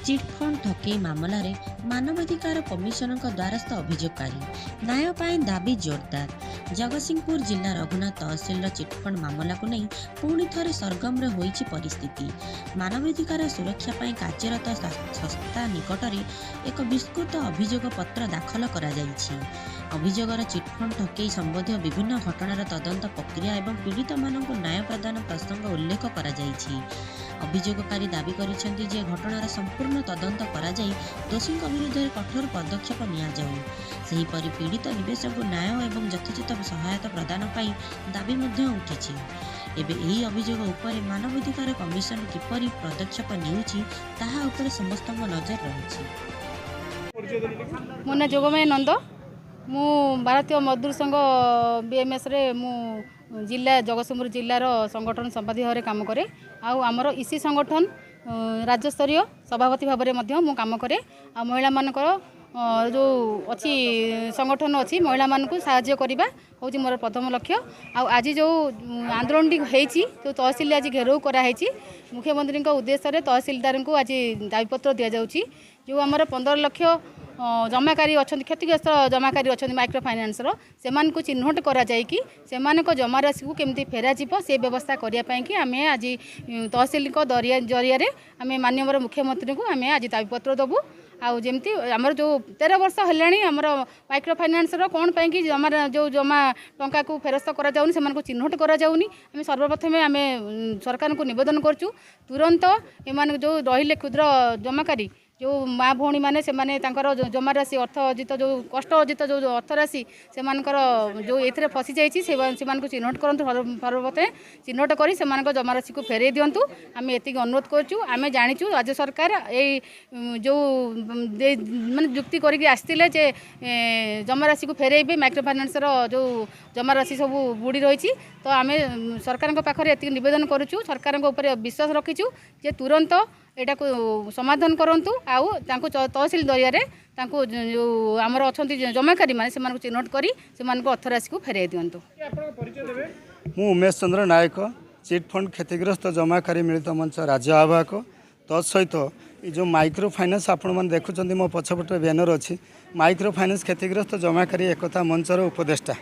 Chit fund ठକେई मामलें मानवाधिकार commission द्वारस्थ अभियोगकारी न्याय पाई दाबी जोरदार। जगतसिंहपुर जिला रघुनाथ तहसिल चिटफंड मामला को नहीं पुणी थे सरगम होईछि परिस्थिति। मानवाधिकार सुरक्षा पाई कार्यरत संस्था निकट में एक विस्तृत अभियोग पत्र दाखल करा जायछि। अभियोगर चिटफंड ठकेई संबंधी विभिन्न घटनार तदंत प्रक्रिया और पीड़ित मानक न्याय प्रदान प्रसंग उल्लेख करा जायछि। अभियोगकारी दाबी करिसेंति जे घटनार संपूर्ण तदंत करा जाई दोषी विरुद्ध कठोर पदक्षेप निया जाऊ। सेहीपरि पीड़ित निवेशक न्याय एवं यथोचित सहायता प्रदान पाई दाबी मध्य उठिछि। एबे एही अभियोग उपरे मानवाधिकार कमिशन किपरि पदक्षेप नेउछि ताहा उपरे समस्तक नजर रहिछि। मो ना जोगमय नंद, मु भारतीय मजदूर संघ बीएमएस रे मु जिला जगतसिंहपुर जिलार संगठन संपादक भाव में काम करे। आमर इसी संगठन राज्य स्तरीय सभापति भाव में मु काम करे। आ महिला मानकर जो अच्छी संगठन अच्छी महिला मानक साहाय्य करने हूँ मोर प्रथम लक्ष्य। आज जो आंदोलन होती जो तहसिल आज घेराव कराई मुख्यमंत्री उद्देश्य तहसिलदार को आज दाबीपत्र दि जाऊँगी। जो आमर 15 लाख जमाकारी अच्छा क्षतिग्रस्त जमाकारी अच्छा माइक्रो फाइनान्स से चिन्हट करा जायकि जमा राशि को केमती फेर से व्यवस्था करने आम आज तहसिल जरिया आम माननीय मुख्यमंत्री को आम आज दाबीपत्र देवु। आमती आमर जो 13 वर्ष है आमर माइक्रो फाइनान्स कौन पाई जमा जो जमा टंका को फेरस्त करा जाउनी से चिन्हट करा जाउनी। आम सर्वप्रथम आम सरकार को निवेदन करचु तुरंत एमान जो रहिले क्षुद्र जमाकारी जो माँ भौणी मैंने जमा राशि अर्थ अर्जित जो कष्ट अर्जित जो अर्थ राशि से जो ये फसी जाइए से चिन्हट करूँ सर्वप्रथम चिन्हट कर जमा राशि को फेरे दिंतु। आम ये अनुरोध करूँ। आम जाचु राज्य सरकार ये जो माने जुक्ति करके आसते जे जमा राशि को फेरेबे माइक्रो फाइनान्स जो जमा राशि सब बुड़ी रही। तो आम सरकार पाखे ये निवेदन करूँ। सरकार विश्वास रखीचु जे तुरंत एटा को समाधान करंतु। आउ तांको तहसिल जरिया जो आमर अच्छा जमाकारी मैंने से चिन्हट कर अर्थ राशि को फेर दिंतु। मु उमेश चंद्र नायक, चिटफंड क्षतिग्रस्त जमाकारी मिलित मंच राज्य आवाहक। तत्सहित जो माइक्रो फाइनान्स आपण मैंने देखुं मो पछपटे बैनर अच्छी माइक्रो फाइनान्स क्षतिग्रस्त जमाकारी एकता मंचर उपदेष्टा।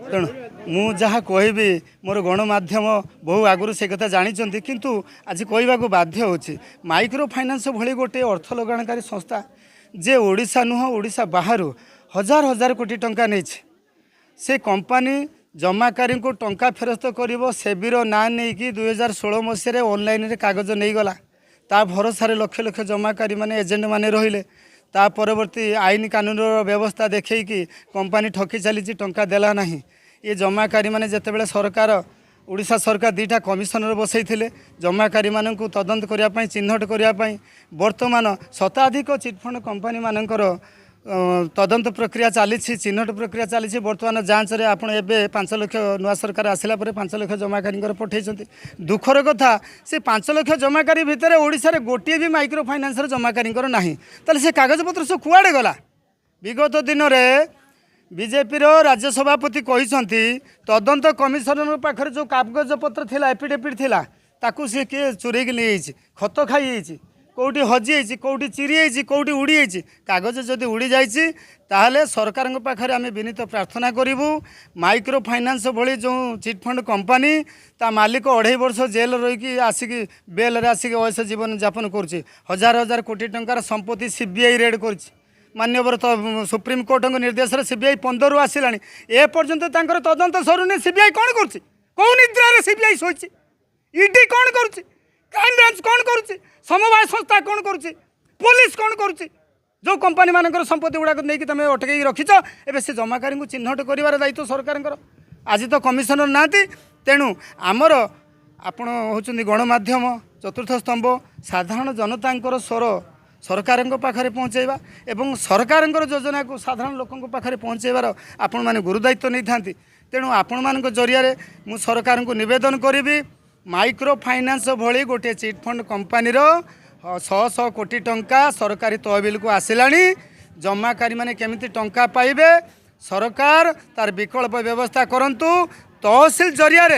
तेणु मु जहाँ कहबी मोर गणमाध्यम बहु आगुरी से कथा जानी किंतु आज कहवाक बाध्य होची माइक्रो फाइनान्स भली गोटे अर्थ लगाणकारी संस्था जे ओडिशा नुह ओडिशा बाहर हजार हजार कोटी टंका नहीं से कंपनी जमाकारी को टंका फेरस्त कर सेबीर ना नहीं कि 2016 मसीह ऑनलाइन रे कागज नहीं गला ता भरोसा लक्ष लक्ष जमाकारी माने एजेंट माने रहिले ता परवर्ती आईन कानून व्यवस्था देखी कि कंपनी ठकी चली टंका देला नहीं। ये जमाकारी माने जेतेबेले सरकार ओडिशा सरकार 2टा कमिशनर बसई जमाकारी मानन को तदंत करने चिन्हट करने वर्तमान शताधिक चिटफंड कंपनी मानकर तदंत प्रक्रिया चली चिन्हट प्रक्रिया चली। वर्तमान जांच रे आपण एबे 5 लाख नुआ सरकार आसला 5 लाख जमाकारी पठे। दुखर कथा से 5 लाख जमाकारी भितर ओडिशा रे गोटे भी माइक्रो फाइनान्स जमाकारी नाही ताले से कागज पत्र सब कुआडे गला। विगत दिन में बीजेपी राज्य सभापति कहते तदंत कमिशनर पाखे जो कागज पत्र थिला एफिडेविट थिला ताकू सी किए चोरेक ले खत खाई कौटी हजी कौटी चिरी कौटी उड़ी कागज जदि उड़ी जाइए ताहले सरकार पाखे आम विनीत प्रार्थना करूँ माइक्रो फाइनान्स भली जो चिटफंड कंपनी ता मालिक 2.5 वर्ष जेल रही आसिक बेल आसिक अयस जीवन यापन कर हजार हजार कोटी टंकार संपत्ति सीबीआई रेड कर मान्यवर सुप्रीम कोर्ट निर्देश सीबीआई 15 आसला एपर्यंत तदंत सरुनी। सीबीआई कौन कर कौ निद्रा सीबीआई शोची ईडी कौन कर क्राइम ब्रांच कौन कर समवाय संस्था कौन कर पुलिस कौन कर जो कंपनी मानकर संपत्ति गुड़ाक नहीं तुम अटकई रखीच एवं से जमाकारी को चिन्हट कर दायित्व सरकार। आज तो कमिशनर ना तेणु आमर आपण होचुंदी गणमाध्यम चतुर्थ स्तंभ साधारण जनता स्वर सरकार पाखे पहुँचेबा एवं सरकार योजना को साधारण लोकों पाखे पहुँचेबार आपण मैंने गुरुदायित्व नहीं था। तेणु आपण मान जरिया मु सरकार को निवेदन करी माइक्रो फाइनान्स भली गोटे चिटफंड कंपनी 100 कोटी टंका सरकारी तहबिल को आसला जमाकारी माने केमिति टंका पाइबे सरकार तार विकल्प व्यवस्था करंतु तहसिल जरिया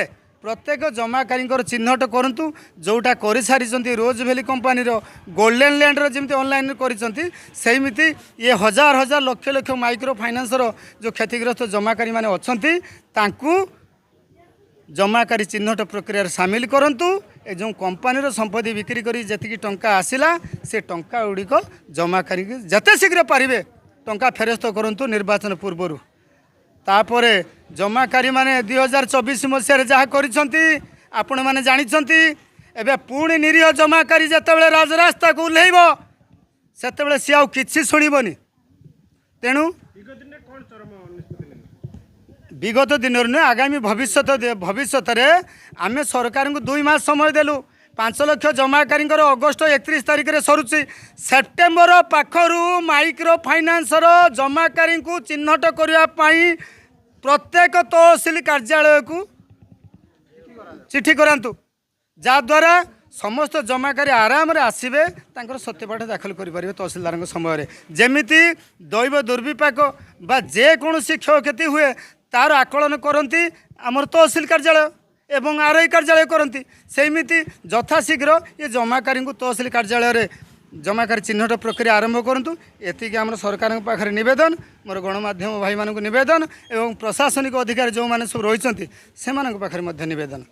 प्रत्येक जमाकारी चिन्हट करूँ जोटा कर सारी रोज भैली कंपानी गोल्डन लैंड जमी ऑनलाइन करमती ये हजार हजार लक्ष लक्ष माइक्रो फाइनान्स जो क्षतिग्रस्त जमाकारी मैंने अच्छा जमाकारी चिन्हट प्रक्रिया सामिल करूँ जो कंपानी संपत्ति बिक्री कर जी टंका आसला से टंका गुड़िक जमाकारी जिते शीघ्र पारे टंका फेरस्त करूँ निर्वाचन पूर्वर तापर जमाकारी माने 2024 मसीह जहाँ आपण मैंने जानते एवं पुणी निरीह जमाकारी जिते राजरास्ता को ओह्लैब से सी आउ कि शुणवनी तेणु विगत दिन नुहे आगामी भविष्य आम सरकार को 2 मास समय देलु 5 लाख जमाकारी अगस्ट 31 तारिख में सरुची सेप्टेम्बर पाखर माइक्रो फाइनान्स जमाकारी को चिन्हट करने प्रत्येक तहसिल कार्यालय को चिठी करातु जहाद्वारा समस्त जमाकारी आराम रे आसवे सत्यपाठ दाखल करेंगे तहसिलदार समय जमीती दैव दुर्विपाक बा जेकोसी क्षयक्षति हुए तार आकलन करती आमर तहसिल कार्यालय एवं आरआई कार्यालय करती सेमिति यथाशीघ्र ये जमाकारी को तहसिल कार्यालय रे जमाकारी चिन्हट प्रक्रिया आरंभ करूँ एतिक आम सरकार पाखे नवेदन मोर गणमाध्यम भाई मानक नवेदन एवं प्रशासनिक अधिकारी जो मैंने सब रही से नवेदन।